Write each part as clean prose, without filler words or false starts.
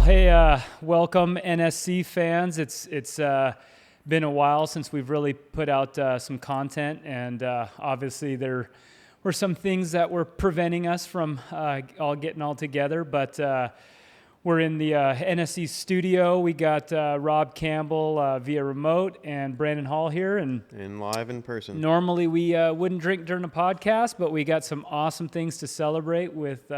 Hey, welcome NSC fans. It's been a while since we've really put out some content, and obviously there were some things that were preventing us from all getting all together, but we're in the NSC studio. We got Rob Campbell via remote and Brandon Hall here. And live in person. Normally we wouldn't drink during a podcast, but we got some awesome things to celebrate with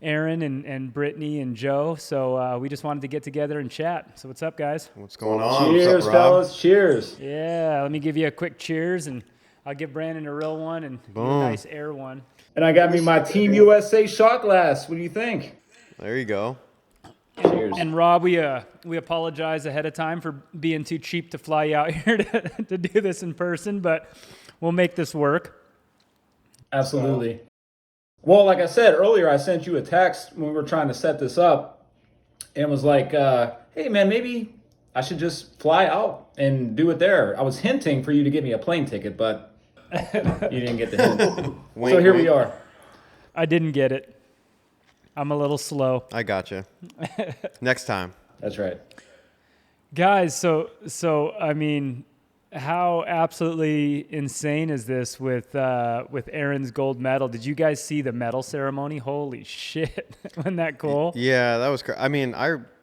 Aaron and Brittany and Joe. So we just wanted to get together and chat. So what's up, guys? What's going on? Cheers, what's up, Rob? fellas. Cheers. Yeah, let me give you a quick cheers, and I'll give Brandon a real one and you a nice air one. And I got me my Team USA shot glass. What do you think? There you go. Cheers. And Rob, we apologize ahead of time for being too cheap to fly you out here to do this in person, but we'll make this work. Absolutely. Well, like I said earlier, I sent you a text when we were trying to set this up and was like, hey, man, maybe I should just fly out and do it there. I was hinting for you to give me a plane ticket, but you didn't get the hint. So here we are. I didn't get it. I'm a little slow. I gotcha. Next time. That's right. Guys, so I mean, how absolutely insane is this with Aaron's gold medal? Did you guys see the medal ceremony? Holy shit. Wasn't that cool? Yeah, that was I mean,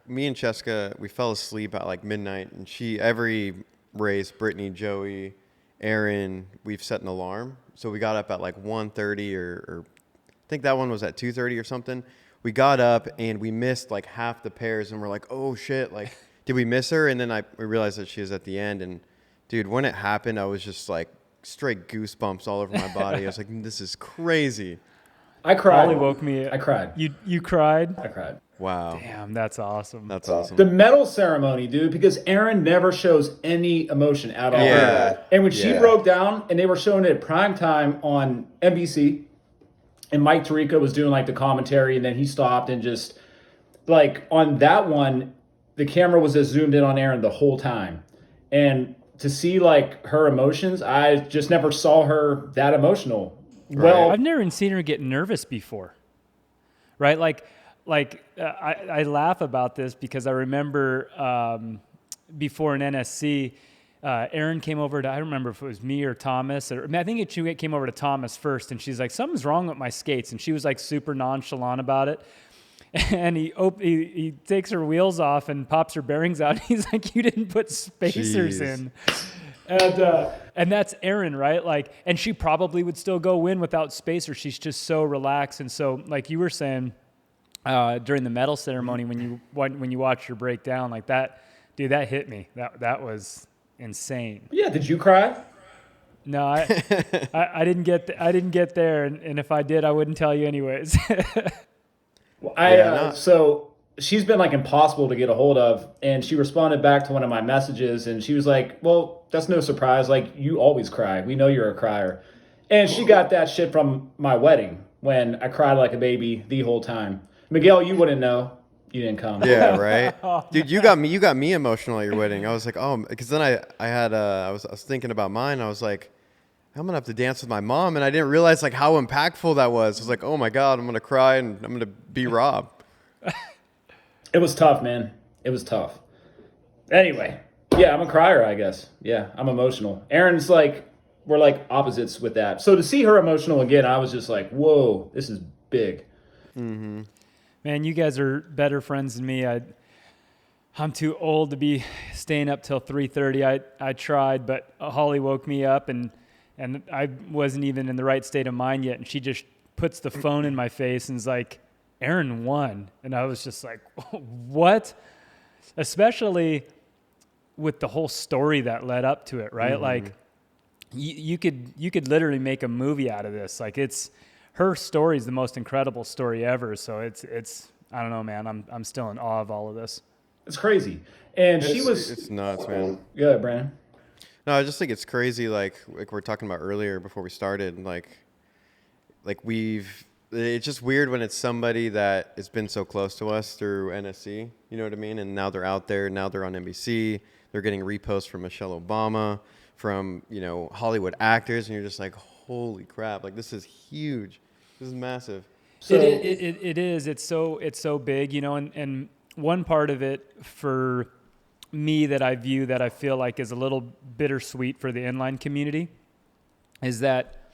me and Cheska, we fell asleep at like midnight, and every race, Brittany, Joey, Aaron, we've set an alarm. So we got up at like 1:30 or I think that one was at 2:30 or something. We got up and we missed like half the pairs, and we're like, oh shit, like, did we miss her? And then we realized that she was at the end, and dude, when it happened, I was just like straight goosebumps all over my body. I was like, this is crazy. I cried. Holly woke me up. I cried. You cried? I cried. Wow. Damn, that's awesome. That's awesome. The medal ceremony, dude, because Aaron never shows any emotion at all. Yeah. And when she broke down, and they were showing it at prime time on NBC, and Mike Tirico was doing like the commentary, and then he stopped and just like on that one, the camera was just zoomed in on Aaron the whole time. And to see like her emotions, I just never saw her that emotional. Right. Well, I've never even seen her get nervous before. Right? I laugh about this because I remember before an NSC, Erin came over to, I don't remember if it was me or Thomas. I think she came over to Thomas first, and she's like, something's wrong with my skates. And she was like super nonchalant about it. And he takes her wheels off and pops her bearings out. He's like, you didn't put spacers in. And that's Erin, right? Like, and she probably would still go win without spacers. She's just so relaxed. And so, like you were saying, during the medal ceremony, when you watched her break down like that, dude, that hit me. That was insane. yeah, did you cry? No, I didn't get there, and if I did, I wouldn't tell you anyways. Well, so she's been like impossible to get a hold of, and she responded back to one of my messages, and she was like, well, that's no surprise. Like, you always cry. We know you're a crier. And she got that shit from my wedding when I cried like a baby the whole time. Miguel, you wouldn't know. You didn't come. Yeah, right. Dude, you got me emotional at your wedding. I was like, oh, because then I was thinking about mine. I was like, I'm gonna have to dance with my mom, and I didn't realize like how impactful that was. I was like, oh my god, I'm gonna cry and I'm gonna be Rob. It was tough, man. It was tough. Anyway, yeah, I'm a crier, I guess. Yeah, I'm emotional. Aaron's like, we're like opposites with that. So to see her emotional again, I was just like, whoa, this is big. Mm-hmm. Man, you guys are better friends than me. I'm too old to be staying up till 3:30. I tried, but Holly woke me up, and I wasn't even in the right state of mind yet. And she just puts the phone in my face and is like, Aaron won. And I was just like, what? Especially with the whole story that led up to it, right? Mm-hmm. Like you could literally make a movie out of this. Like her story is the most incredible story ever. So it's I don't know, man. I'm still in awe of all of this. It's crazy. And it's nuts, man. Yeah, Brandon. No, I just think it's crazy. Like we're talking about earlier before we started. It's just weird when it's somebody that has been so close to us through NSC. You know what I mean? And now they're out there. Now they're on NBC. They're getting reposts from Michelle Obama, from Hollywood actors, and you're just like, holy crap! Like, this is huge. This is massive. So it is. It's so big, and one part of it for me that I view that I feel like is a little bittersweet for the inline community is that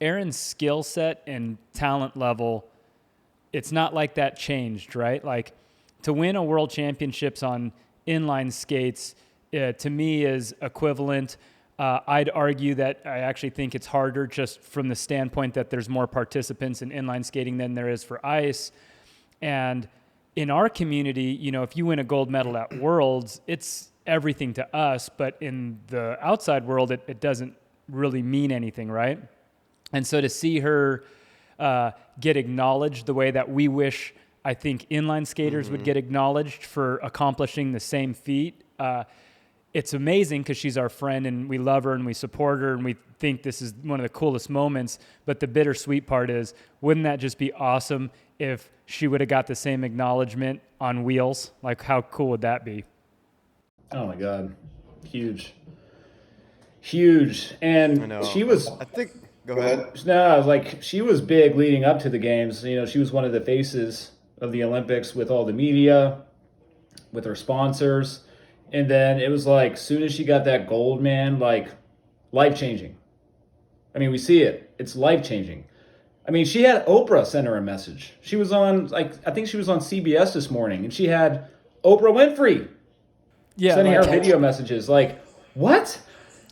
Aaron's skill set and talent level, it's not like that changed, right? Like to win a world championships on inline skates, to me is equivalent. I'd argue that I actually think it's harder just from the standpoint that there's more participants in inline skating than there is for ice. And in our community, if you win a gold medal at Worlds, it's everything to us. But in the outside world, it doesn't really mean anything, right? And so to see her get acknowledged the way that we wish, I think, inline skaters would get acknowledged for accomplishing the same feat, it's amazing because she's our friend and we love her and we support her and we think this is one of the coolest moments. But the bittersweet part is, wouldn't that just be awesome if she would have got the same acknowledgement on wheels? Like, how cool would that be? Oh my God. Huge. And I know. she was... I think... Go ahead. No, I was like, she was big leading up to the games. She was one of the faces of the Olympics with all the media, with her sponsors. And then it was like, soon as she got that gold, man, like, life-changing. I mean, we see it. It's life-changing. I mean, she had Oprah send her a message. She was on, I think she was on CBS this morning, and she had Oprah Winfrey sending her video messages. Like, what?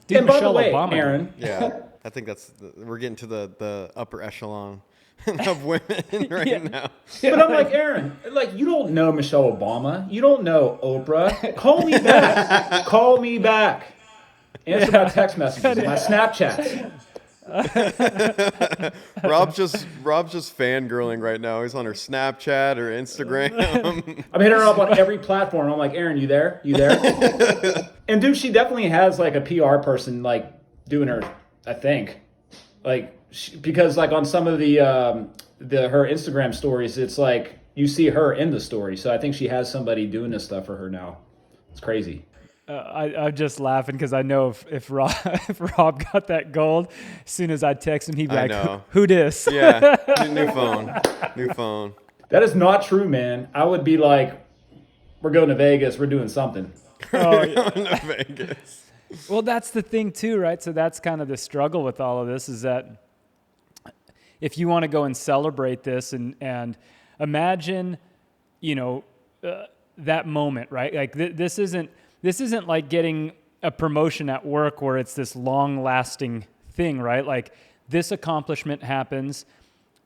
Dude, and by Michelle the way, Obama. Aaron. Yeah, I think we're getting to the upper echelon of women now. But I'm like, Aaron, like, you don't know Michelle Obama. You don't know Oprah. Call me back. Call me back. Answer my text messages, my Snapchats. Rob's just fangirling right now. He's on her Snapchat or Instagram. I'm hitting her up on every platform. I'm like, Aaron, you there? You there? And dude, she definitely has like a PR person like doing her, I think, like because like on some of the her Instagram stories, it's like you see her in the story. So I think she has somebody doing this stuff for her now. It's crazy. I'm just laughing because I know if Rob got that gold, as soon as I text him, he'd be like, who dis? Yeah, new phone. That is not true, man. I would be like, we're going to Vegas. We're doing something. Oh, yeah. Going to Vegas. Well, that's the thing too, right? So that's kind of the struggle with all of this is that if you want to go and celebrate this and imagine, that moment, right? Like this isn't like getting a promotion at work where it's this long-lasting thing, right? Like this accomplishment happens.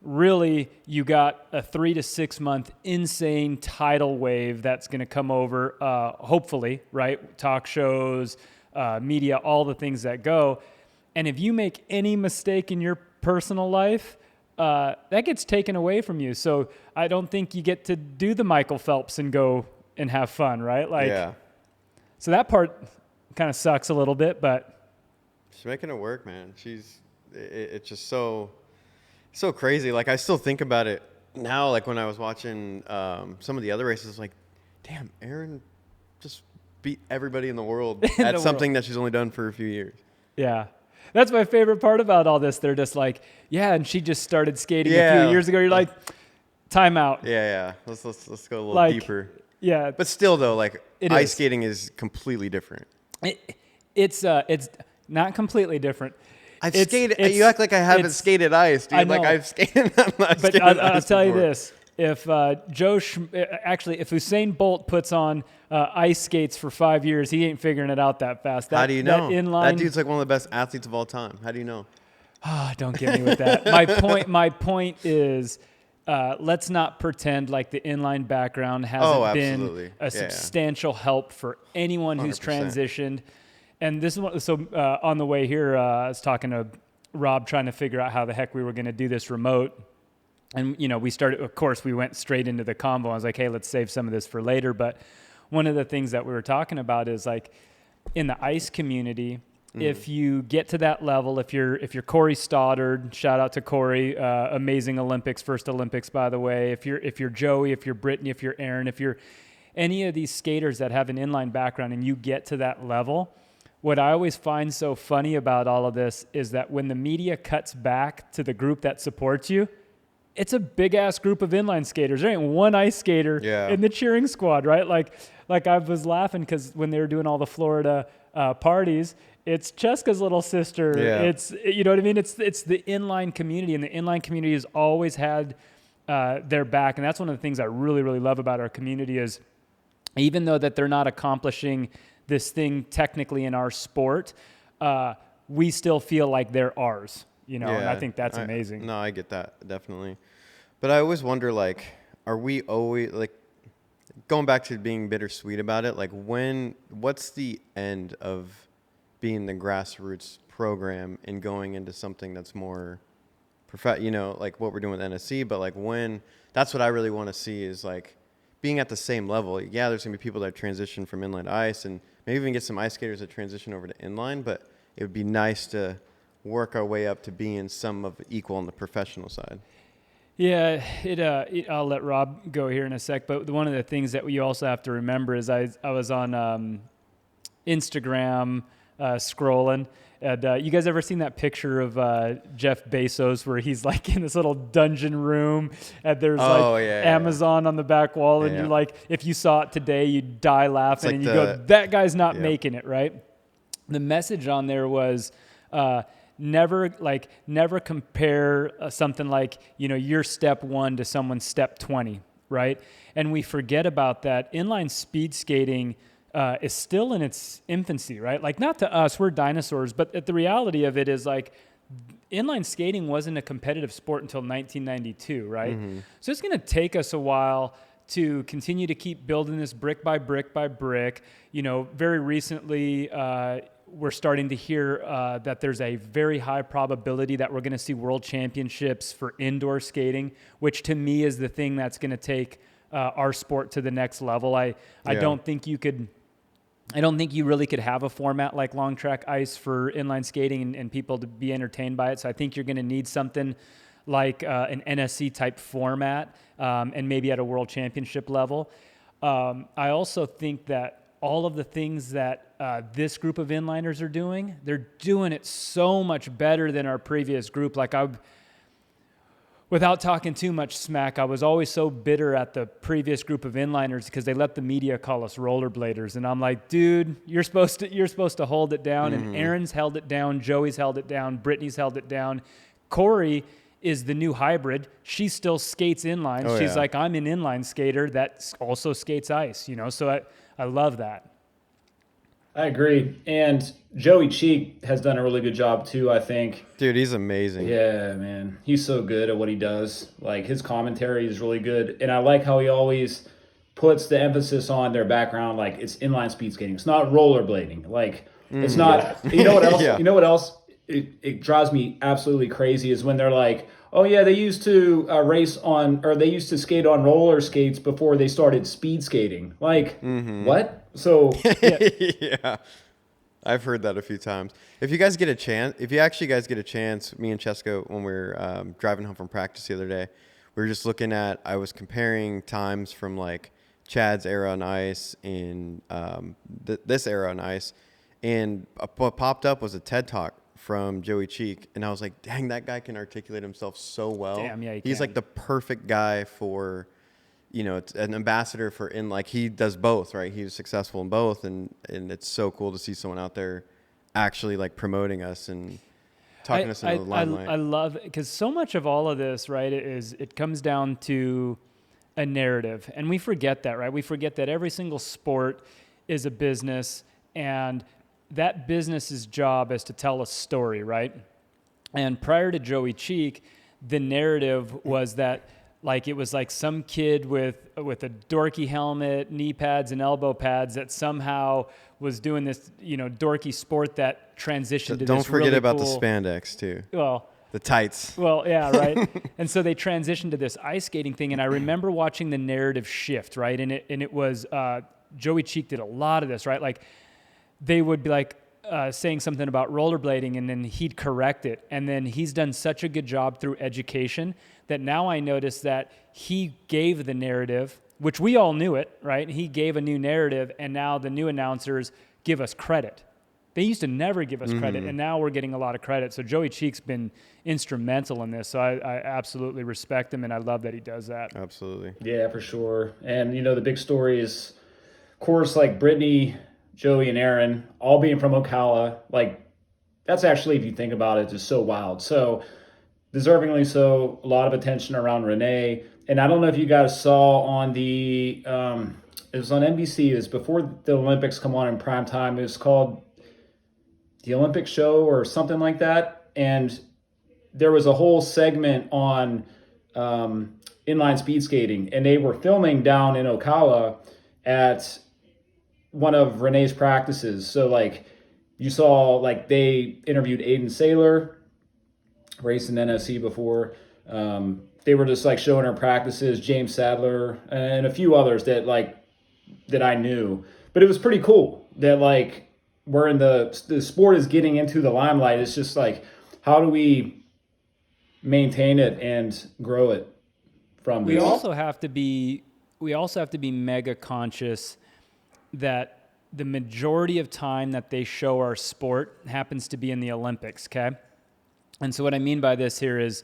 Really, you got a 3 to 6 month insane tidal wave that's going to come over, hopefully, right? Talk shows, media, all the things that go. And if you make any mistake in your personal life, that gets taken away from you. So I don't think you get to do the Michael Phelps and go and have fun, right? Like, yeah. So that part kind of sucks a little bit, but she's making it work, man. It's just so crazy. Like I still think about it now. Like when I was watching some of the other races, like, damn, Erin just beat everybody in the world at something that she's only done for a few years. Yeah. That's my favorite part about all this. They're just like, yeah, and she just started skating a few years ago. You're like, time out. Yeah. Let's go a little deeper. Yeah. But still, though, like ice skating is completely different. It's not completely different. I've skated. You act like I haven't skated ice, dude. I know. Like I've skated. But I'll tell you this: if if Usain Bolt puts on ice skates for 5 years, he ain't figuring it out that fast. How do you know? That dude's like one of the best athletes of all time. How do you know? Don't get me with that. My point is, let's not pretend like the inline background hasn't been a substantial help for anyone who's 100%. Transitioned. And this is so on the way here, I was talking to Rob trying to figure out how the heck we were going to do this remote. And, we started, of course, we went straight into the combo. I was like, hey, let's save some of this for later. But one of the things that we were talking about is like in the ice community, if you get to that level, if you're Corey Stoddard, shout out to Corey, amazing Olympics, first Olympics, by the way. If you're Joey, if you're Brittany, if you're Aaron, if you're any of these skaters that have an inline background and you get to that level, what I always find so funny about all of this is that when the media cuts back to the group that supports you, it's a big ass group of inline skaters. There ain't one ice skater in the cheering squad, right? Like I was laughing because when they were doing all the Florida parties, it's Cheska's little sister. Yeah. It's, you know what I mean? It's the inline community, and the inline community has always had their back. And that's one of the things I really, really love about our community is even though that they're not accomplishing this thing technically in our sport, we still feel like they're ours, and I think that's amazing. No, I get that, definitely. But I always wonder, like, are we always, like, going back to being bittersweet about it, like, what's the end of being the grassroots program and going into something that's more like what we're doing with NSC, but like that's what I really want to see is like being at the same level. Yeah, there's gonna be people that transition from inline to ice, and maybe even get some ice skaters that transition over to inline, but it would be nice to work our way up to being some of equal on the professional side. Yeah, I'll let Rob go here in a sec, but one of the things that you also have to remember is I was on Instagram scrolling, and you guys ever seen that picture of Jeff Bezos where he's like in this little dungeon room and there's Amazon on the back wall, and you're like, if you saw it today, you'd die laughing, and you go, that guy's not making it, right? The message on there was never compare something like, your step 1 to someone's step 20, right? And we forget about that. Inline speed skating is still in its infancy, right? Like, not to us, we're dinosaurs, but the reality of it is like inline skating wasn't a competitive sport until 1992, right? Mm-hmm. So it's going to take us a while to continue to keep building this brick by brick by brick. Very recently, we're starting to hear that there's a very high probability that we're going to see world championships for indoor skating, which to me is the thing that's going to take our sport to the next level. I don't think you really could have a format like long track ice for inline skating and people to be entertained by it. So I think you're going to need something like an NSC type format, and maybe at a world championship level. I also think that all of the things that this group of inliners are doing, they're doing it so much better than our previous group. Like, without talking too much smack, I was always so bitter at the previous group of inliners because they let the media call us rollerbladers, and I'm like, dude, you're supposed to hold it down. Mm-hmm. And Aaron's held it down, Joey's held it down, Brittany's held it down. Corey is the new hybrid. She still skates inline. Oh, she's like, I'm an inline skater that also skates ice. So I love that. I agree. And Joey Cheek has done a really good job too, I think. Dude, he's amazing. Yeah, man. He's so good at what he does. Like, his commentary is really good. And I like how he always puts the emphasis on their background. Like, it's inline speed skating. It's not rollerblading. Like, it's not, you know what else? You know what else? It drives me absolutely crazy is when they're like, oh yeah, they used to they used to skate on roller skates before they started speed skating. Like, what? So yeah, I've heard that a few times. If you actually guys get a chance, me and Cheska, when we were driving home from practice the other day, we were just looking at, I was comparing times from like Chad's era on ice and this era on ice, and what popped up was a TED Talk from Joey Cheek, and I was like, dang, that guy can articulate himself so well. Damn, yeah, he's like the perfect guy for, an ambassador for he does both, right? He was successful in both, and it's so cool to see someone out there actually like promoting us and talking us into the limelight. I love it because so much of all of this, right, it comes down to a narrative, and we forget that, right? We forget that every single sport is a business, and that business's job is to tell a story, right? And prior to Joey Cheek, the narrative was that it was like some kid with a dorky helmet, knee pads, and elbow pads that somehow was doing this, dorky sport that transitioned to this really cool. Don't forget about the spandex too. Well, the tights. Well, yeah, right. And so they transitioned to this ice skating thing, and I remember watching the narrative shift, right? And it was Joey Cheek did a lot of this, right? Like, they would be like saying something about rollerblading, and then he'd correct it. And then he's done such a good job through education that now I notice that he gave the narrative, which we all knew it, right? He gave a new narrative, and now the new announcers give us credit. They used to never give us credit, and now we're getting a lot of credit. So Joey Cheek's been instrumental in this. So I absolutely respect him, and I love that he does that. Absolutely. Yeah, for sure. And, the big story is, of course, like Brittany, Joey, and Aaron all being from Ocala. Like, that's actually, if you think about it, just so wild. So deservingly so, a lot of attention around Renee. And I don't know if you guys saw on the, it was on NBC. It was before the Olympics come on in prime time. It was called The Olympic Show or something like that. And there was a whole segment on inline speed skating. And they were filming down in Ocala at one of Renee's practices. So, like, you saw, like, they interviewed Aiden Saylor, raced in NSC before. They were just, like, showing her practices, James Sadler, and a few others that I knew. But it was pretty cool that, like, we're in the sport is getting into the limelight. It's just like, how do we maintain it and grow it from this? We also have to be mega conscious that the majority of time that they show our sport happens to be in the Olympics, okay? And so what I mean by this here is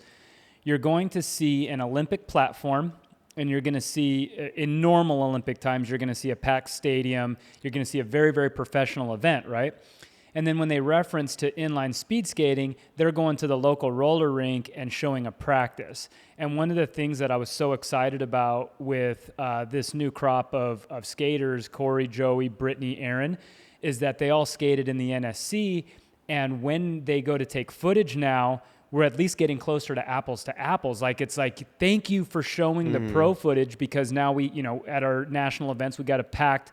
you're going to see an Olympic platform, and you're going to see, in normal Olympic times, you're going to see a packed stadium. You're going to see a very, very professional event, right? And then when they reference to inline speed skating, they're going to the local roller rink and showing a practice. And one of the things that I was so excited about with this new crop of skaters, Corey, Joey, Brittany, Aaron, is that they all skated in the NSC. And when they go to take footage now, we're at least getting closer to apples. Like, it's like, thank you for showing the pro footage, because now we, at our national events, we got a packed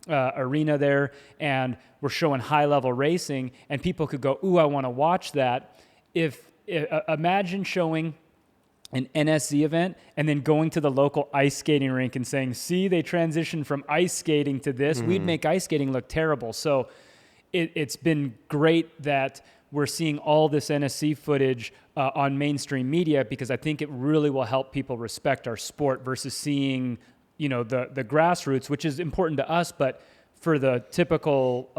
arena there, and we're showing high-level racing, and people could go, ooh, I want to watch that. Imagine showing an NSC event and then going to the local ice skating rink and saying, see, they transitioned from ice skating to this. We'd make ice skating look terrible. So it's been great that we're seeing all this NSC footage on mainstream media, because I think it really will help people respect our sport versus seeing the grassroots, which is important to us, but for the typical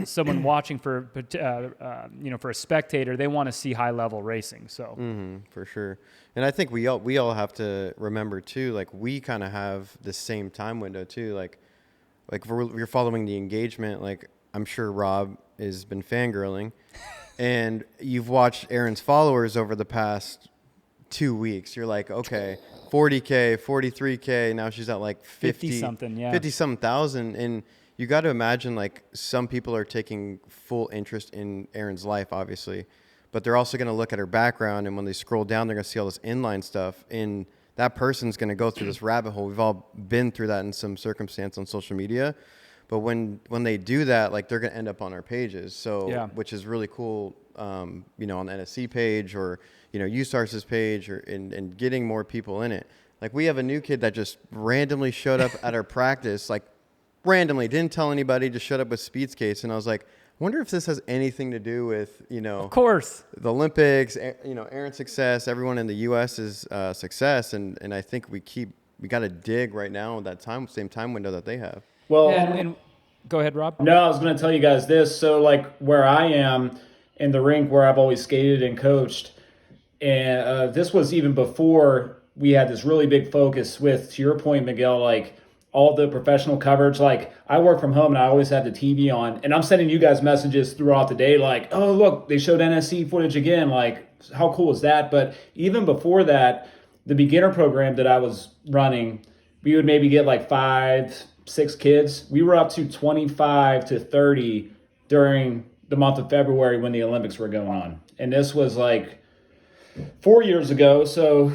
someone watching for a spectator, they want to see high level racing. So for sure. And I think we all have to remember too, like, we kind of have the same time window too. Like if you're following the engagement, like, I'm sure Rob has been fangirling, and you've watched Aaron's followers over the past 2 weeks. You're like, okay, 40K, 43K. Now she's at like 50 something thousand. And you got to imagine, like, some people are taking full interest in Aaron's life, obviously, but they're also going to look at her background. And when they scroll down, they're going to see all this inline stuff. And that person's going to go through this rabbit hole. We've all been through that in some circumstance on social media. But when they do that, like, they're going to end up on our pages. So, which is really cool, on the NSC page or, USARS's page, or and getting more people in it. Like, we have a new kid that just randomly showed up at our practice, like, randomly, didn't tell anybody, just showed up with speed skates. And I was like, I wonder if this has anything to do with, of course, the Olympics, Aaron's success, everyone in the U.S.'s success. And I think we got to dig right now that same time window that they have. Well, and go ahead, Rob. No, I was going to tell you guys this. So, like, where I am in the rink where I've always skated and coached, and this was even before we had this really big focus with, to your point, Miguel, like, all the professional coverage. Like, I work from home and I always have the TV on, and I'm sending you guys messages throughout the day like, oh, look, they showed NSC footage again. Like, how cool is that? But even before that, the beginner program that I was running, we would maybe get like 5-6 kids. We were up to 25 to 30 during the month of February when the Olympics were going on. And this was like 4 years ago. So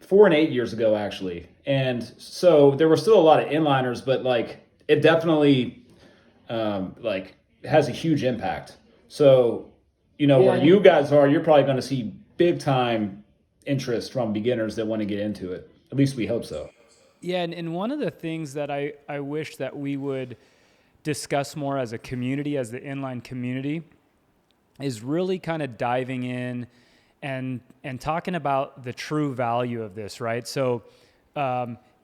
4 and 8 years ago, actually. And so there were still a lot of inliners, but like, it definitely like has a huge impact. So, where you guys are, you're probably going to see big time interest from beginners that want to get into it. At least we hope so. Yeah, and one of the things that I wish that we would discuss more as a community, as the inline community, is really kind of diving in and talking about the true value of this, right? So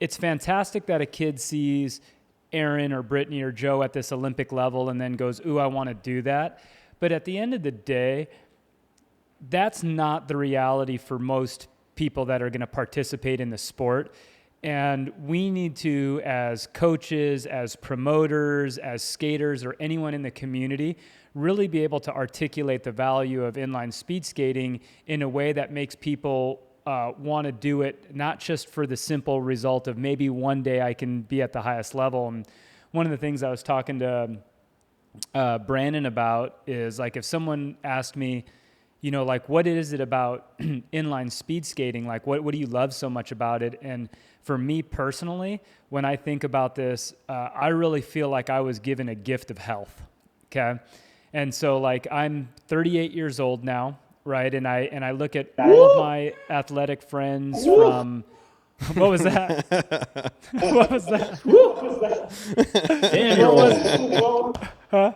it's fantastic that a kid sees Aaron or Brittany or Joe at this Olympic level and then goes, ooh, I want to do that. But at the end of the day, that's not the reality for most people that are going to participate in the sport. And we need to, as coaches, as promoters, as skaters, or anyone in the community, really be able to articulate the value of inline speed skating in a way that makes people want to do it, not just for the simple result of maybe one day I can be at the highest level. And one of the things I was talking to Brandon about is, like, if someone asked me, you know, like, what is it about inline speed skating? Like, what do you love so much about it? And for me personally, when I think about this, I really feel like I was given a gift of health. Okay. And so, like, I'm 38 years old now, right? And I look at all of my athletic friends from, what was that? What was that? Damn, What was it? Huh?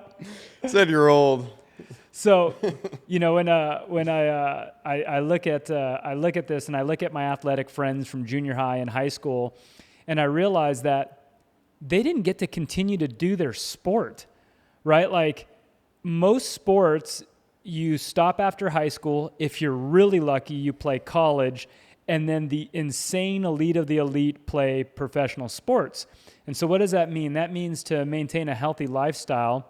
Said you're old. So, you know, when I look at this and I look at my athletic friends from junior high and high school, and I realize that they didn't get to continue to do their sport, right? Like, most sports, you stop after high school. If you're really lucky, you play college, and then the insane elite of the elite play professional sports. And so what does that mean? That means to maintain a healthy lifestyle,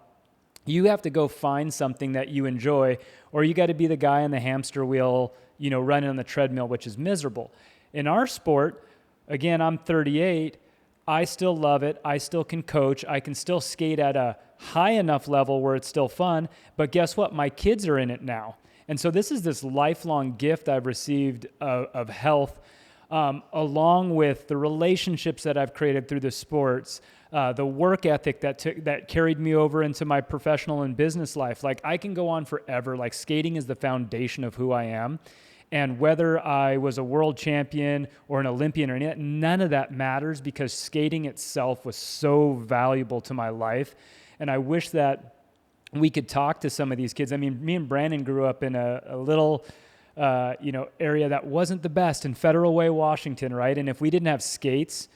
you have to go find something that you enjoy, or you got to be the guy on the hamster wheel, you know, running on the treadmill, which is miserable. In our sport, again, I'm 38. I still love it. I still can coach. I can still skate at a high enough level where it's still fun. But guess what? My kids are in it now. And so this is this lifelong gift I've received of health, along with the relationships that I've created through the sports, the work ethic that carried me over into my professional and business life. Like, I can go on forever. Like, skating is the foundation of who I am. And whether I was a world champion or an Olympian or anything, none of that matters, because skating itself was so valuable to my life. And I wish that we could talk to some of these kids. I mean, me and Brandon grew up in a little, area that wasn't the best in Federal Way, Washington, right? And if we didn't have skates,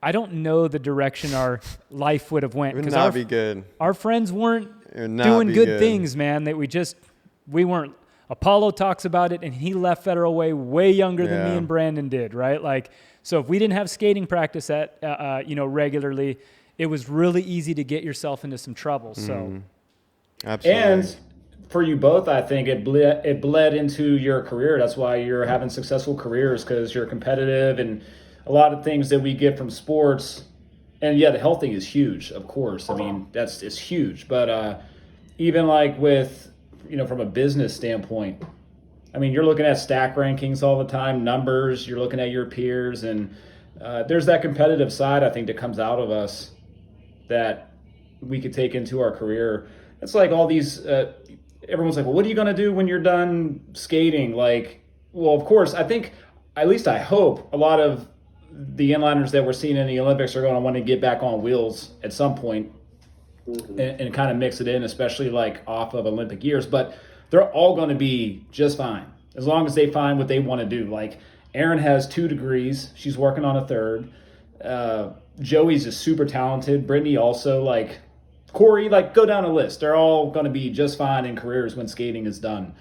I don't know the direction our life would have went. It would not be good. Our friends weren't doing good things, man. That we weren't. Apollo talks about it, and he left Federal Way younger than me and Brandon did, right? Like, so if we didn't have skating practice at regularly, it was really easy to get yourself into some trouble. So, absolutely. And for you both, I think it bled into your career. That's why you're having successful careers, because you're competitive, and a lot of things that we get from sports. And yeah, the health thing is huge, of course. I mean, it's huge. But even like with, from a business standpoint, I mean, you're looking at stack rankings all the time, numbers, you're looking at your peers, and there's that competitive side, I think, that comes out of us that we could take into our career. It's like all these, everyone's like, well, what are you going to do when you're done skating? Like, well, of course, I think, at least I hope, a lot of the inliners that we're seeing in the Olympics are going to want to get back on wheels at some point. And kind of mix it in, especially like off of Olympic years. But they're all going to be just fine as long as they find what they want to do. Like, Erin has 2 degrees. She's working on a 3rd. Joey's just super talented. Brittany also. Like, Corey, like, go down a list. They're all going to be just fine in careers when skating is done.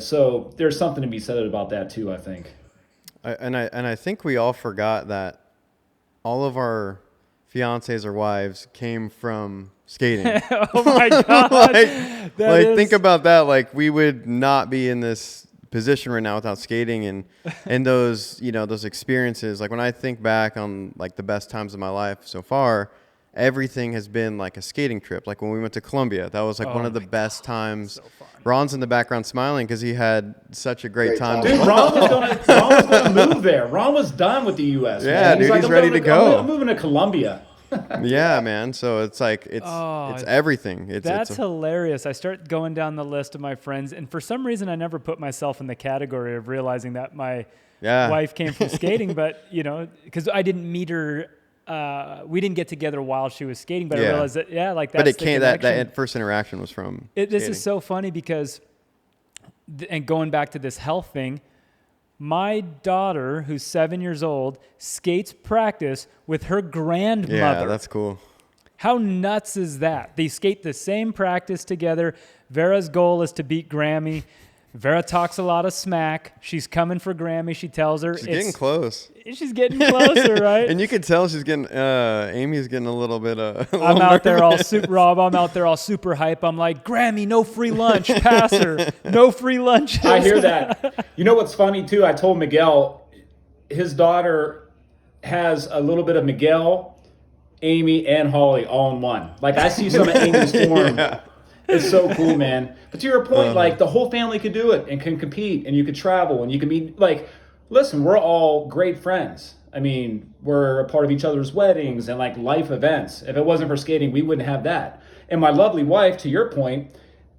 So there's something to be said about that too, I think. I think we all forgot that all of our fiancés or wives came from skating. Oh my God. Think about that. Like, we would not be in this position right now without skating and those, those experiences. Like, when I think back on like the best times of my life so far, everything has been like a skating trip. Like, when we went to Colombia, that was like one of the best times. So Ron's in the background smiling because he had such a great time. Dude, Ron was going to move there. Ron was done with the U.S. Yeah, man. dude, he's ready to go. I'm moving to Colombia. Yeah, man. So it's like, it's everything. That's hilarious. I start going down the list of my friends, and for some reason I never put myself in the category of realizing that my wife came from skating, but because I didn't meet her, we didn't get together while she was skating, but I realized that, that's but it the can't, that first interaction was from this is so funny because, and going back to this health thing, my daughter, who's 7 years old, skates practice with her grandmother. Yeah, that's cool. How nuts is that? They skate the same practice together. Vera's goal is to beat Grammy. Vera talks a lot of smack. She's coming for Grammy. She tells her She's getting close. She's getting closer, right? And you can tell she's getting. Amy's getting a little bit. I'm out there all super, Rob. I'm out there all super hype. I'm like, Grammy, no free lunch. Pass her. No free lunch. I hear that. You know what's funny too? I told Miguel, his daughter has a little bit of Miguel, Amy, and Holly all in one. Like I see some of Amy's form. Yeah. It's so cool, man. But to your point, like the whole family could do it and can compete, and you could travel and you can meet. Like, listen, we're all great friends. I mean, we're a part of each other's weddings and like life events. If it wasn't for skating, we wouldn't have that. And my lovely wife, to your point,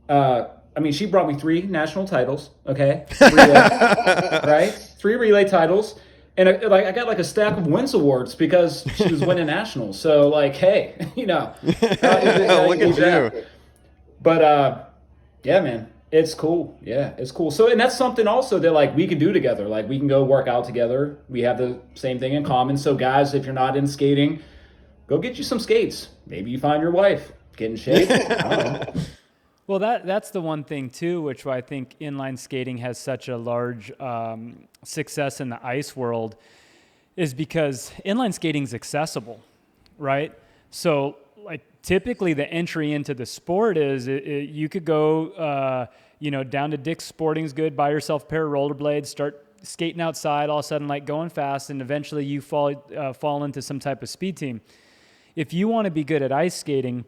I mean, she brought me 3 national titles. Okay, right? 3 relay titles. And I got like a stack of wins awards because she was winning nationals. So like, hey, you know, look at you. But yeah, man, it's cool. Yeah, it's cool. So, and that's something also that like we can do together. Like we can go work out together. We have the same thing in common. So guys, if you're not in skating, go get you some skates. Maybe you find your wife. Get in shape. I don't know. Well, that's the one thing too, which I think inline skating has such a large success in the ice world, is because inline skating is accessible, right? So like typically the entry into the sport is you could go, down to Dick's Sporting Goods, buy yourself a pair of rollerblades, start skating outside, all of a sudden like going fast, and eventually you fall into some type of speed team. If you want to be good at ice skating,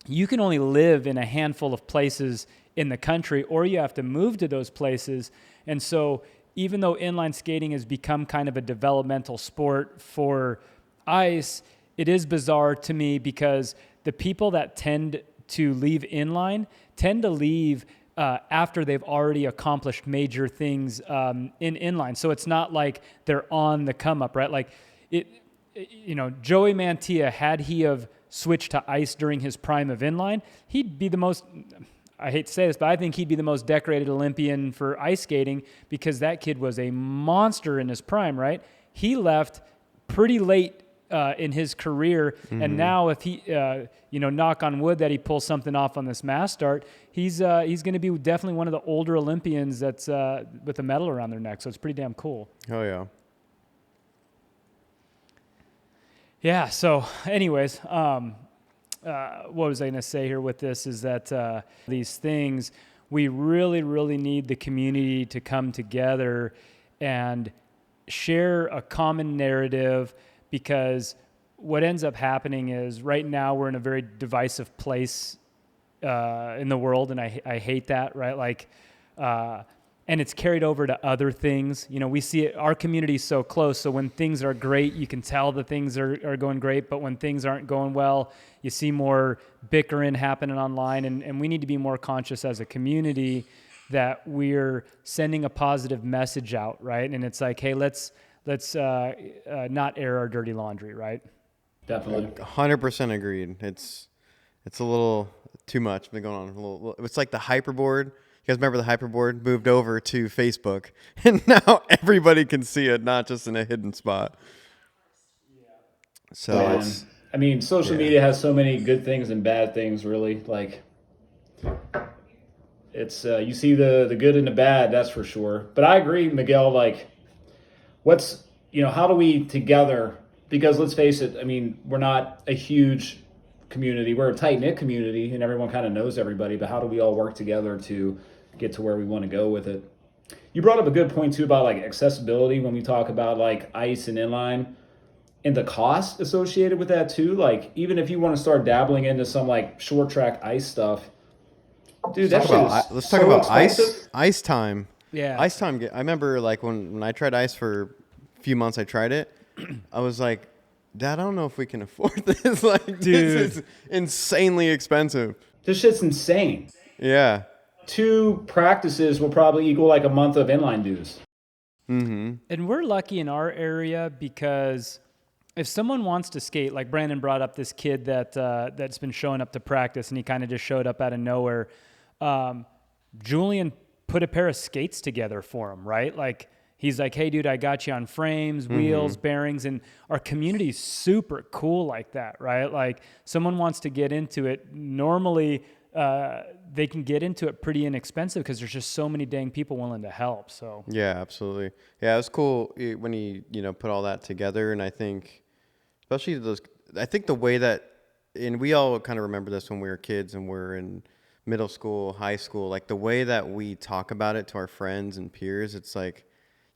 you can only live in a handful of places in the country, or you have to move to those places. And so even though inline skating has become kind of a developmental sport for ice, it is bizarre to me because the people that tend to leave inline tend to leave after they've already accomplished major things in inline. So it's not like they're on the come up, right? Like Joey Mantilla, had he have switched to ice during his prime of inline, he'd be the most, I hate to say this, but I think he'd be the most decorated Olympian for ice skating because that kid was a monster in his prime, right? He left pretty late in his career, and now if he, knock on wood that he pulls something off on this mass start, he's going to be definitely one of the older Olympians that's with a medal around their neck. So it's pretty damn cool. Oh yeah. Yeah. So, anyways, what was I going to say here with this is that these things, we really, really need the community to come together and share a common narrative, because what ends up happening is right now we're in a very divisive place in the world, and I hate that, right? Like, and it's carried over to other things. We see it, our community is so close, so when things are great, you can tell that things are going great, but when things aren't going well, you see more bickering happening online, and we need to be more conscious as a community that we're sending a positive message out, right? And it's like, hey, let's not air our dirty laundry, right? Definitely. 100% agreed. It's a little too much been going on. It's like the hyperboard. You guys remember the hyperboard moved over to Facebook, and now everybody can see it, not just in a hidden spot. So social media has so many good things and bad things, really. Like, it's you see the good and the bad, that's for sure. But I agree, Miguel. Like, how do we together? Because let's face it, we're not a huge community. We're a tight-knit community, and everyone kind of knows everybody. But how do we all work together to get to where we want to go with it? You brought up a good point too about like accessibility when we talk about like ice and inline, and the cost associated with that too. Like, even if you want to start dabbling into some like short track ice stuff, dude, let's talk about ice time. Yeah, ice time. I remember like when I tried ice for a few months, I tried it. I was like, Dad, I don't know if we can afford this. Like, dude, this is insanely expensive. This shit's insane. Yeah. 2 practices will probably equal like a month of inline dues. Mm-hmm. And we're lucky in our area because if someone wants to skate, like Brandon brought up this kid that's been showing up to practice, and he kind of just showed up out of nowhere. Julian put a pair of skates together for him, right? Like, He's like, hey, dude, I got you on frames, wheels, bearings, and our community is super cool like that, right? Like someone wants to get into it. Normally, they can get into it pretty inexpensive because there's just so many dang people willing to help. So Yeah, absolutely. Yeah, it was cool when he, put all that together. And I think, especially I think the way that, and we all kind of remember this when we were kids and we're in middle school, high school, like the way that we talk about it to our friends and peers, it's like,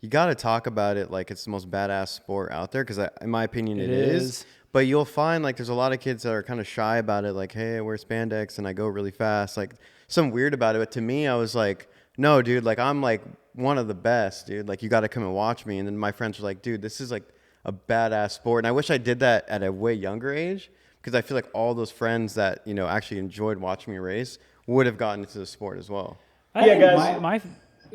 you got to talk about it like it's the most badass sport out there, because in my opinion it is. But you'll find like there's a lot of kids that are kind of shy about it, like, hey, I wear spandex and I go really fast, like some weird about it. But to me, I was like, no, dude, like I'm like one of the best, dude. Like you got to come and watch me. And then my friends were like, dude, this is like a badass sport. And I wish I did that at a way younger age, because I feel like all those friends that actually enjoyed watching me race would have gotten into the sport as well. Yeah, guys.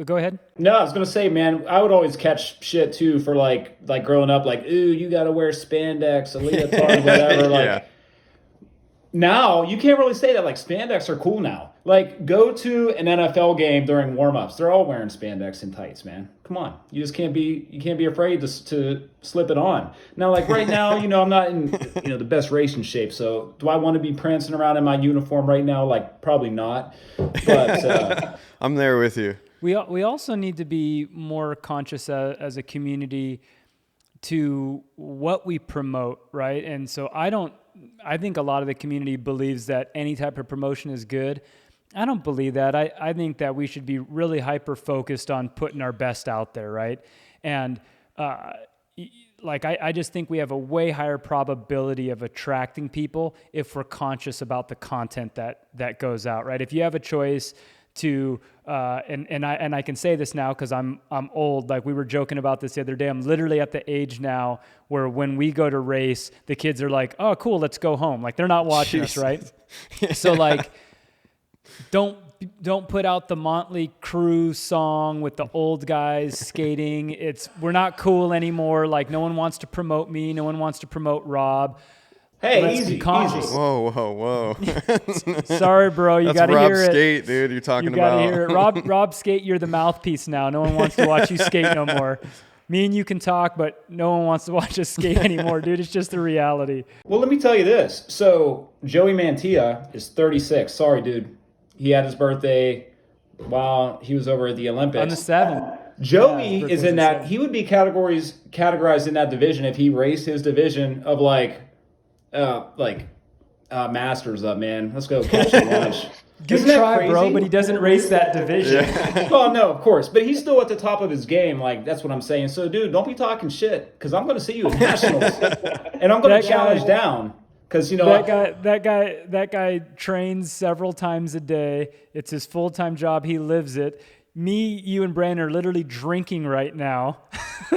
Go ahead. No, I was gonna say, man, I would always catch shit too for like growing up, like, ooh, you gotta wear spandex, a leotard, whatever. Like now you can't really say that. Like spandex are cool now. Like go to an NFL game during warm-ups. They're all wearing spandex and tights, man. Come on. You just can't be afraid to slip it on. Now, like right now, I'm not in the best racing shape. So do I want to be prancing around in my uniform right now? Like probably not. But I'm there with you. We also need to be more conscious as a community to what we promote, right? And so I think a lot of the community believes that any type of promotion is good. I don't believe that. I think that we should be really hyper-focused on putting our best out there, right? And I just think we have a way higher probability of attracting people if we're conscious about the content that goes out, right? If you have a choice to and I can say this now because I'm old. Like we were joking about this the other day. I'm literally at the age now where when we go to race, the kids are like, "Oh, cool, let's go home." Like they're not watching us, right? So like, don't put out the Motley Crue song with the old guys skating. We're not cool anymore. Like no one wants to promote me. No one wants to promote Rob. Hey, Let's easy. Whoa. Sorry, bro. You got to hear it. That's Rob Skate, dude. You're talking about. You got to hear it. Rob Skate, you're the mouthpiece now. No one wants to watch you skate no more. Me and you can talk, but no one wants to watch us skate anymore, dude. It's just the reality. Well, let me tell you this. So Joey Mantilla is 36. Sorry, dude. He had his birthday while he was over at the Olympics. On the 7th. Joey is in that. He would be categorized in that division if he raced his division of Masters up, man. Let's go catch some lunch. Good try, bro, but he doesn't race that division. Yeah. Well, no, of course. But he's still at the top of his game. Like, that's what I'm saying. So, dude, don't be talking shit, because I'm going to see you at Nationals. And I'm going to challenge down. Because, that guy trains several times a day. It's his full-time job. He lives it. Me, you, and Brandon are literally drinking right now.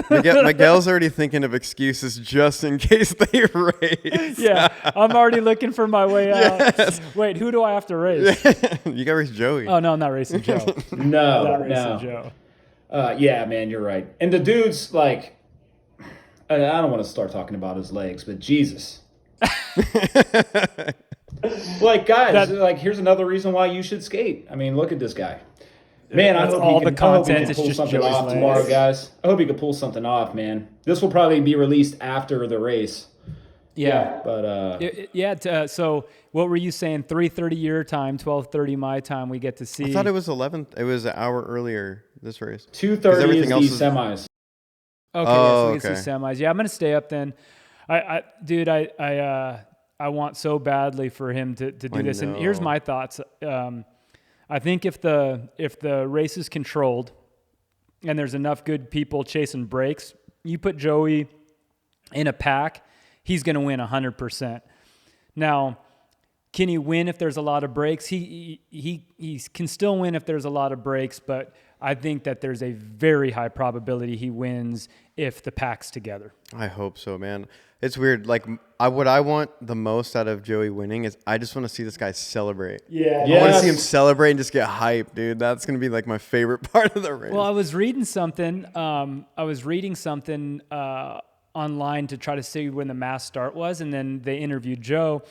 Miguel's already thinking of excuses just in case they race. Yeah, I'm already looking for my way out. Yes. Wait, who do I have to race? You got to race Joey. Oh, no, I'm not racing Joe. No. Joe. Yeah, man, you're right. And the dude's like, I don't want to start talking about his legs, but Jesus. Like, guys, here's another reason why you should skate. I mean, look at this guy. Man, I hope he can pull something off tomorrow, guys. I hope he can pull something off, man. This will probably be released after the race. Yeah. But so what were you saying? 3:30 your time, 12:30 my time. We get to see. I thought it was 11. It was an hour earlier this race. 2:30 is the semis. Okay, so we can see semis. Yeah, I'm gonna stay up then. Dude, I want so badly for him to do this. And here's my thoughts. I think if the race is controlled and there's enough good people chasing breaks, you put Joey in a pack, he's going to win 100%. Now, can he win if there's a lot of breaks? He can still win if there's a lot of breaks, but I think that there's a very high probability he wins if the pack's together. I hope so, man. It's weird. Like, what I want the most out of Joey winning is I just want to see this guy celebrate. Yeah. I want to see him celebrate and just get hyped, dude. That's going to be like my favorite part of the race. Well, I was reading something. Online to try to see when the mass start was, and then they interviewed Joe.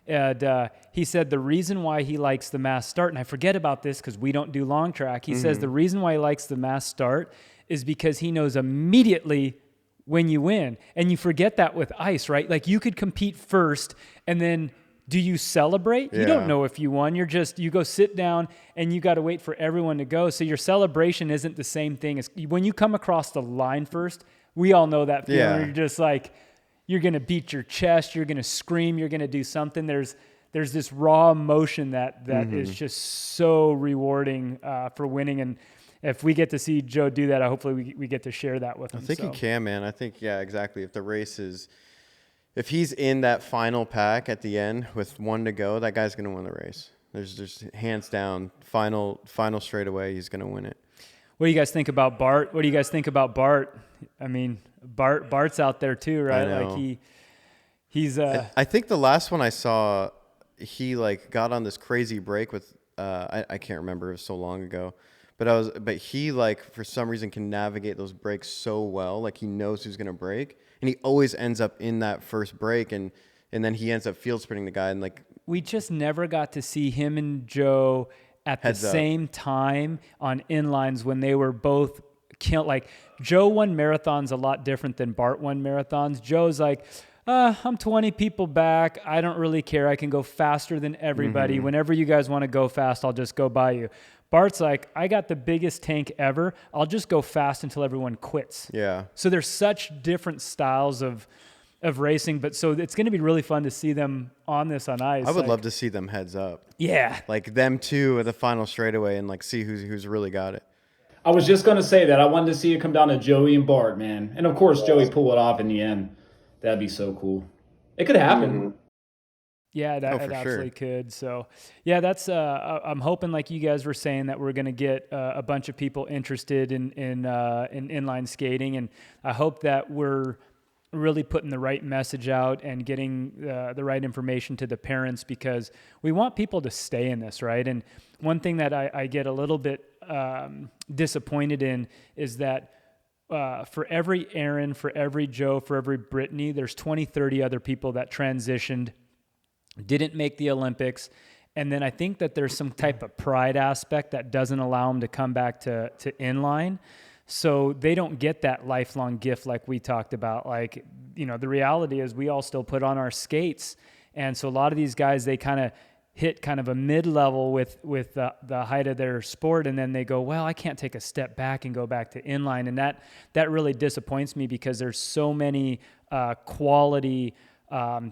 And he said the reason why he likes the mass start, and I forget about this because we don't do long track. He says the reason why he likes the mass start is because he knows immediately when you win. And you forget that with ice, right? Like you could compete first and then do you celebrate? You don't know if you won. You go sit down and you got to wait for everyone to go. So your celebration isn't the same thing as when you come across the line first. We all know that feeling. Yeah. You're just like, you're going to beat your chest. You're going to scream. You're going to do something. There's this raw emotion that is just so rewarding for winning. And if we get to see Joe do that, hopefully we get to share that with him. I think he can, man. I think, yeah, exactly. If the race is, if he's in that final pack at the end with 1 to go, that guy's going to win the race. There's just hands down, final straightaway, he's going to win it. What do you guys think about Bart? What do you guys think about Bart? I mean, Bart's out there too, right? I know. Like he's. I think the last one I saw, he like got on this crazy break with. I can't remember. It was so long ago, but he like for some reason can navigate those breaks so well. Like he knows who's gonna break, and he always ends up in that first break, and then he ends up field sprinting the guy, and like we just never got to see him and Joe at the same time on inlines when they were both killed. Like Joe won marathons a lot different than Bart won marathons. Joe's like, I'm 20 people back. I don't really care. I can go faster than everybody. Whenever you guys want to go fast, I'll just go by you. Bart's like, I got the biggest tank ever. I'll just go fast until everyone quits. Yeah. So there's such different styles of racing, but so it's going to be really fun to see them on ice. I would love to see them heads up. Yeah. Like them two at the final straightaway and like see who's really got it. I was just going to say that. I wanted to see it come down to Joey and Bart, man. And of course, Joey pull it off in the end. That'd be so cool. It could happen. Yeah, it absolutely could. So, yeah, that's. I'm hoping, like you guys were saying, that we're going to get a bunch of people interested in inline skating, and I hope that we're really putting the right message out and getting the right information to the parents, because we want people to stay in this, right? And one thing that I get a little bit disappointed in is that for every Aaron, for every Joe, for every Brittany, there's 20, 30 other people that transitioned, didn't make the Olympics. And then I think that there's some type of pride aspect that doesn't allow them to come back to inline. So they don't get that lifelong gift like we talked about. Like, you know, the reality is we all still put on our skates. And so a lot of these guys, they kind of hit kind of a mid-level with the height of their sport, and then they go, well, I can't take a step back and go back to inline. And that really disappoints me, because there's so many quality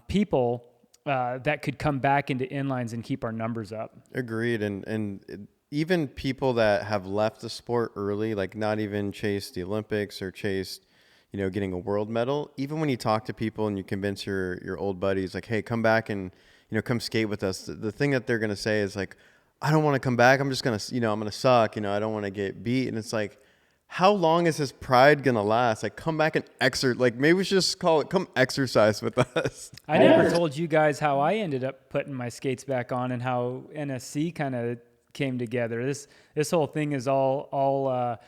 people that could come back into inlines and keep our numbers up. Agreed. And even people that have left the sport early, like not even chased the Olympics or chased, you know, getting a world medal, even when you talk to people and you convince your old buddies, like, hey, come back and, you know, come skate with us. The thing that they're going to say is like, I don't want to come back. I'm just going to, you know, I'm going to suck. You know, I don't want to get beat. And it's like, how long is this pride going to last? Like, come back and exercise. Like, maybe we should just call it, come exercise with us. I never told you guys how I ended up putting my skates back on and how NSC kind of came together. This whole thing is all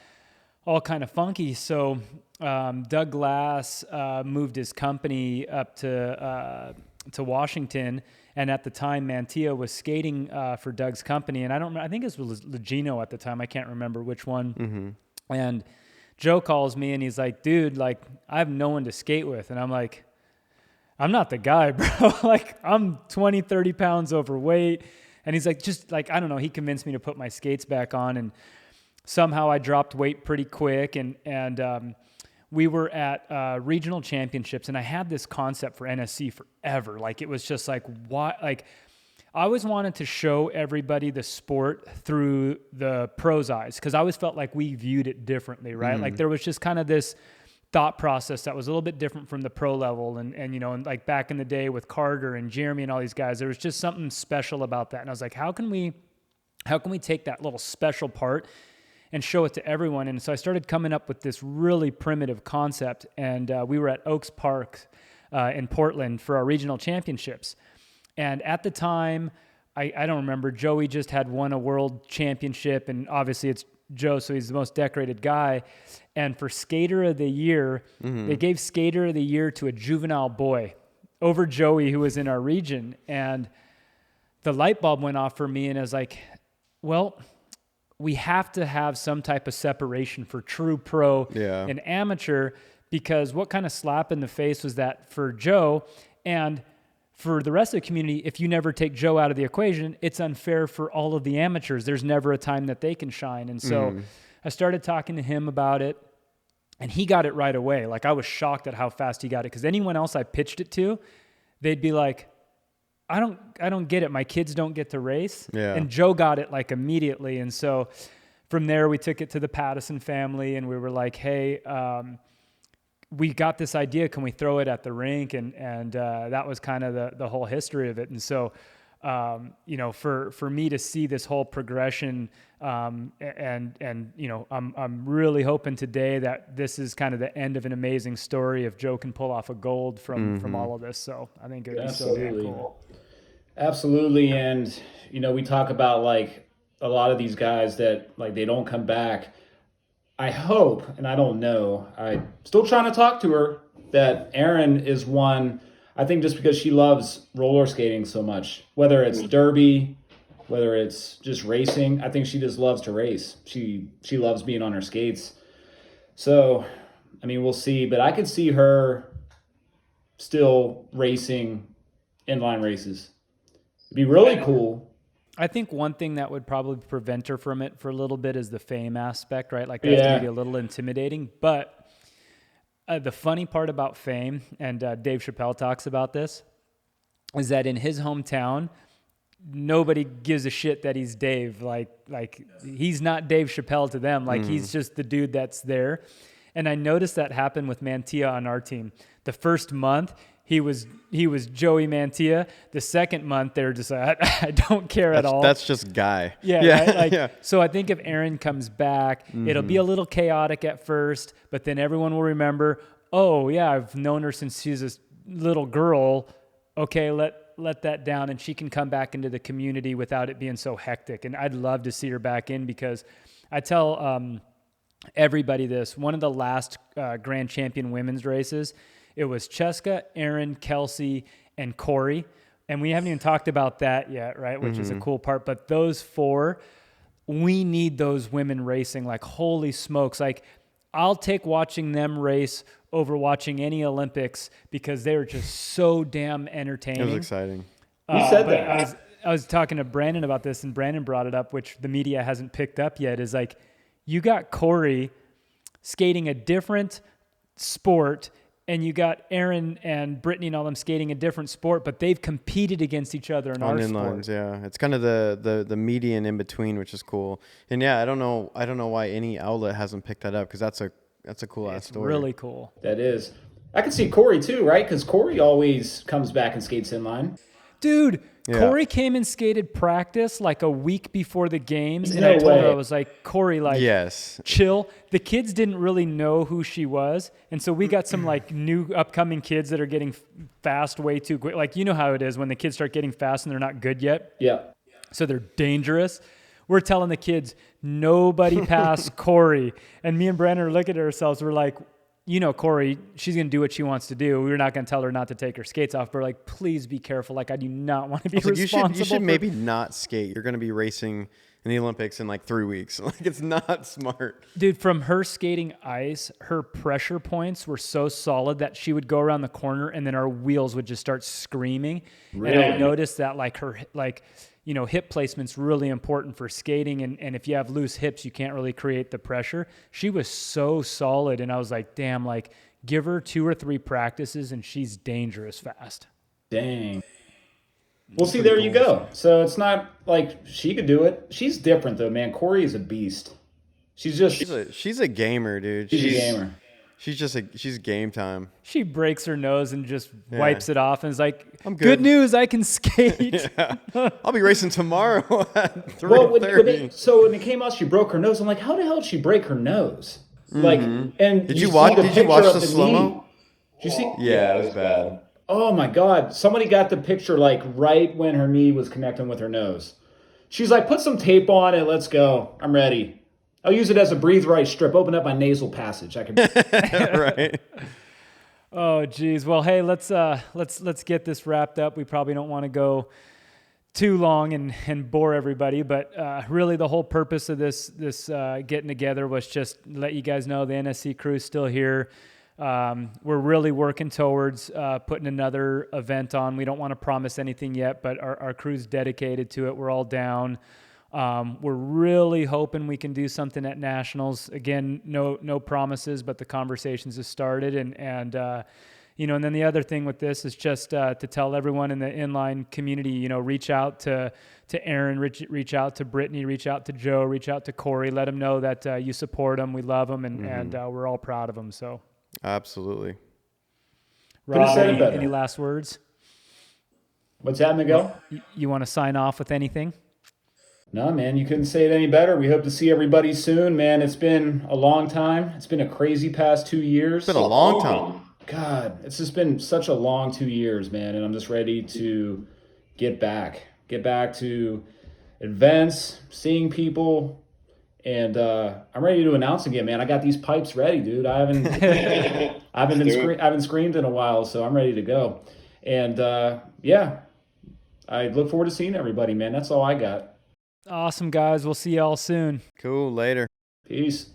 kind of funky. So Doug Glass moved his company up to Washington, and at the time Mantilla was skating for Doug's company, and I think it was Legino at the time. I can't remember which one. Mm-hmm. And Joe calls me and he's like, dude, like, I have no one to skate with. And I'm like, I'm not the guy, bro. Like, I'm 20, 30 pounds overweight. And he's like, just like, I don't know. He convinced me to put my skates back on, and somehow I dropped weight pretty quick. And we were at regional championships, and I had this concept for NSC forever. Like, it was just like, why? Like, I always wanted to show everybody the sport through the pros' eyes, because I always felt like we viewed it differently, right? Mm-hmm. Like, there was just kind of this thought process that was a little bit different from the pro level. And you know, and like back in the day with Carter and Jeremy and all these guys, there was just something special about that. And I was like, how can we take that little special part and show it to everyone? And so I started coming up with this really primitive concept. And we were at Oaks Park in Portland for our regional championships. And at the time, I don't remember, Joey just had won a world championship, and obviously it's Joe, so he's the most decorated guy. And for Skater of the Year, they gave Skater of the Year to a juvenile boy over Joey, who was in our region. And the light bulb went off for me, and I was like, well, we have to have some type of separation for true pro and amateur, because what kind of slap in the face was that for Joe and for the rest of the community? If you never take Joe out of the equation, it's unfair for all of the amateurs. There's never a time that they can shine. And so I started talking to him about it, and he got it right away. Like, I was shocked at how fast he got it, because anyone else I pitched it to, they'd be like, I don't get it. My kids don't get to race. Yeah. And Joe got it like immediately. And so from there, we took it to the Pattison family, and we were like, hey, we got this idea. Can we throw it at the rink? And that was kind of the whole history of it. And so, you know, for me to see this whole progression, and you know, I'm really hoping today that this is kind of the end of an amazing story. If Joe can pull off a gold from all of this. So I think it would be so damn cool. Absolutely. And, you know, we talk about like a lot of these guys that like, they don't come back. I hope, and I don't know, I'm still trying to talk to her, that Erin is one, I think just because she loves roller skating so much, whether it's derby, whether it's just racing, I think she just loves to race. She loves being on her skates. So, I mean, we'll see, but I could see her still racing inline races. It'd be really cool. I think one thing that would probably prevent her from it for a little bit is the fame aspect, right? Like, that's going to be a little intimidating. But the funny part about fame, and Dave Chappelle talks about this, is that in his hometown, nobody gives a shit that he's Dave. Like he's not Dave Chappelle to them. Like, he's just the dude that's there. And I noticed that happen with Mantilla on our team. The first month, he was Joey Mantilla. The second month, they're just like, I don't care at all. That's just Guy. Yeah. Right? So I think if Erin comes back, it'll be a little chaotic at first, but then everyone will remember, oh yeah, I've known her since she's a little girl. Okay, let that down, and she can come back into the community without it being so hectic. And I'd love to see her back in, because I tell everybody this. One of the last Grand Champion women's races, it was Cheska, Erin, Kelsey, and Corey. And we haven't even talked about that yet, right? Which is a cool part. But those four, we need those women racing. Like, holy smokes. Like, I'll take watching them race over watching any Olympics, because they were just so damn entertaining. It was exciting. You said that. I was talking to Brandon about this, and Brandon brought it up, which the media hasn't picked up yet, is like, you got Corey skating a different sport, and you got Erin and Brittany and all them skating a different sport, but they've competed against each other in our inlines, sport. yeah. It's kind of the median in between, which is cool. And yeah, I don't know why any outlet hasn't picked that up, because that's a cool ass story. Really cool. That is. I can see Corey too, right? Because Corey always comes back and skates inline. Dude, Yeah. Corey came and skated practice like a week before the games, and No I told her, way. I was like, Corey, like, Yes. chill. The kids didn't really know who she was, and so we got some like new upcoming kids that are getting fast way too quick. Like, you know how it is when the kids start getting fast and they're not good yet, Yeah. so they're dangerous. We're telling the kids, nobody pass Corey, and me and Brandon are looking at ourselves. We're like, you know, Corey, she's going to do what she wants to do. We're not going to tell her not to take her skates off. But we're like, please be careful. Like, I do not want to be responsible. You should maybe not skate. You're going to be racing in the Olympics in like 3 weeks. Like, it's not smart. Dude, from her skating ice, her pressure points were so solid that she would go around the corner and then our wheels would just start screaming. Really? And I noticed that like her, like, you know, hip placement's really important for skating. And if you have loose hips, you can't really create the pressure. She was so solid. And I was like, damn, like, give her 2 or 3 practices and she's dangerous fast. Dang. Well, see, there you go. So it's not like she could do it. She's different, though, man. Corey is a beast. She's She's a gamer, dude. she's a gamer. She's game time. She breaks her nose and just wipes it off and is like, I'm good good. news, I can skate. Yeah. I'll be racing tomorrow at 3:30. Well, when it came out, she broke her nose. I'm like, how the hell did she break her nose? Like, and Did you watch the slow-mo? Did you see? Yeah, it was bad. Oh my God! Somebody got the picture like right when her knee was connecting with her nose. She's like, put some tape on it. Let's go. I'm ready. I'll use it as a breathe right strip. Open up my nasal passage. I can. Right. Oh, geez. Well, hey, let's get this wrapped up. We probably don't want to go too long and bore everybody, but really the whole purpose of this getting together was just let you guys know the NSC crew is still here. We're really working towards putting another event on. We don't want to promise anything yet, but our crew's dedicated to it. We're all down. We're really hoping we can do something at Nationals. Again, no promises, but the conversations have started. And then the other thing with this is just to tell everyone in the inline community, reach out to Aaron, reach out to Brittany, reach out to Joe, reach out to Corey. Let them know that you support them, we love them, and we're all proud of them. So absolutely. Rob, any last words? What's that, Miguel? You want to sign off with anything? No, man, you couldn't say it any better. We hope to see everybody soon, man. It's been a long time. It's been a crazy past 2 years. It's been a long time. God, it's just been such a long 2 years, man. And I'm just ready to get back to events, seeing people. And I'm ready to announce again, man. I got these pipes ready, dude. I haven't screamed in a while, so I'm ready to go. And I look forward to seeing everybody, man. That's all I got. Awesome, guys. We'll see y'all soon. Cool. Later. Peace.